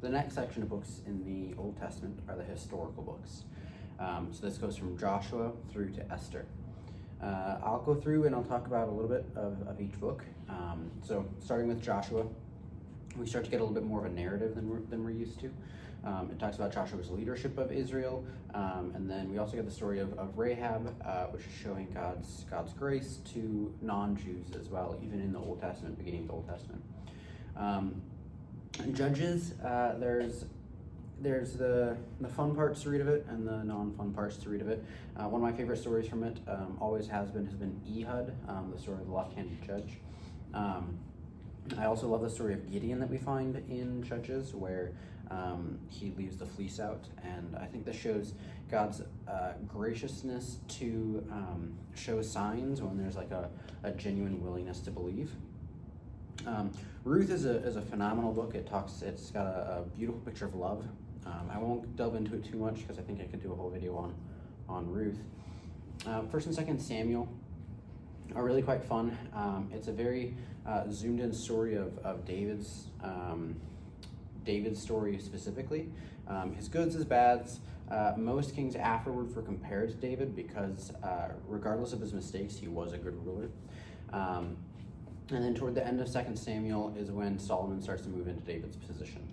the next section of books in the Old Testament are the historical books. So this goes from Joshua through to Esther. I'll go through and I'll talk about a little bit of each book. So starting with Joshua, we start to get a little bit more of a narrative than we're used to. It talks about Joshua's leadership of Israel, and then we also get the story of Rahab, which is showing God's grace to non-Jews as well, even in the Old Testament, beginning of the Old Testament. Judges, there's the fun parts to read of it and the non-fun parts to read of it. One of my favorite stories from it always has been Ehud, the story of the left-handed judge. I also love the story of Gideon that we find in Judges, where he leaves the fleece out, and I think this shows God's graciousness to show signs when there's like a genuine willingness to believe. Ruth is a phenomenal book. It's got a beautiful picture of love. I won't delve into it too much because I think I could do a whole video on Ruth. First and Second Samuel are really quite fun. It's a very zoomed in story of David's story specifically. His goods, his bads. Most kings afterwards were compared to David because regardless of his mistakes, he was a good ruler. And then toward the end of 2 Samuel is when Solomon starts to move into David's position.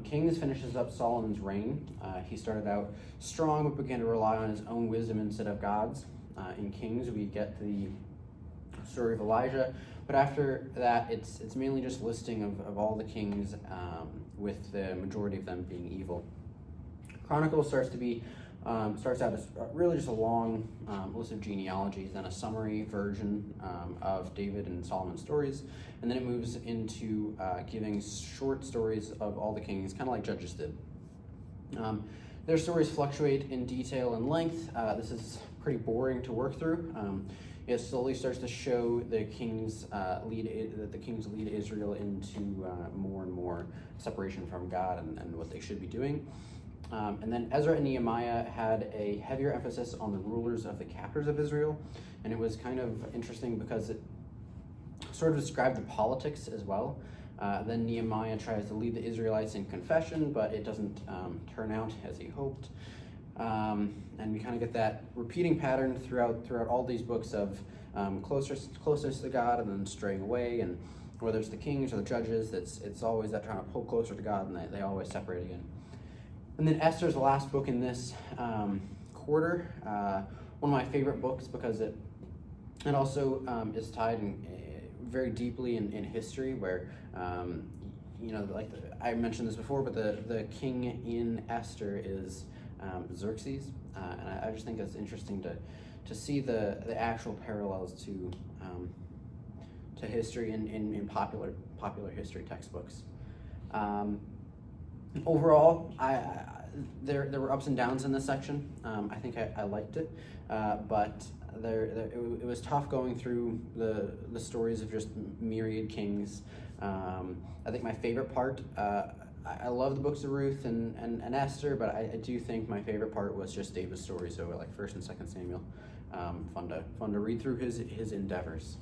Kings finishes up Solomon's reign. He started out strong but began to rely on his own wisdom instead of God's. In Kings, we get the story of Elijah, but after that, it's mainly just listing of all the kings, with the majority of them being evil. Chronicles starts out as really just a long list of genealogies, then a summary version of David and Solomon's stories, and then it moves into giving short stories of all the kings, kind of like Judges did. Their stories fluctuate in detail and length. This is pretty boring to work through. It slowly starts to show the kings lead Israel into more and more separation from God and what they should be doing. And then Ezra and Nehemiah had a heavier emphasis on the rulers of the captors of Israel, and it was kind of interesting because it sort of described the politics as well. Then Nehemiah tries to lead the Israelites in confession, but it doesn't turn out as he hoped. And we kind of get that repeating pattern throughout all these books of closeness to God and then straying away, and whether it's the kings or the judges, it's always that trying to pull closer to God, and they always separate again. And then Esther's the last book in this quarter. One of my favorite books because it also is tied very deeply in history, where I mentioned this before, but the king in Esther is Xerxes, and I just think it's interesting to see the actual parallels to history in popular history textbooks. Overall, there were ups and downs in this section. I think I liked it, but it was tough going through the stories of just myriad kings. I think my favorite part, I love the books of Ruth and Esther, but I do think my favorite part was just David's story. So like 1 and 2 Samuel, fun to read through his endeavors.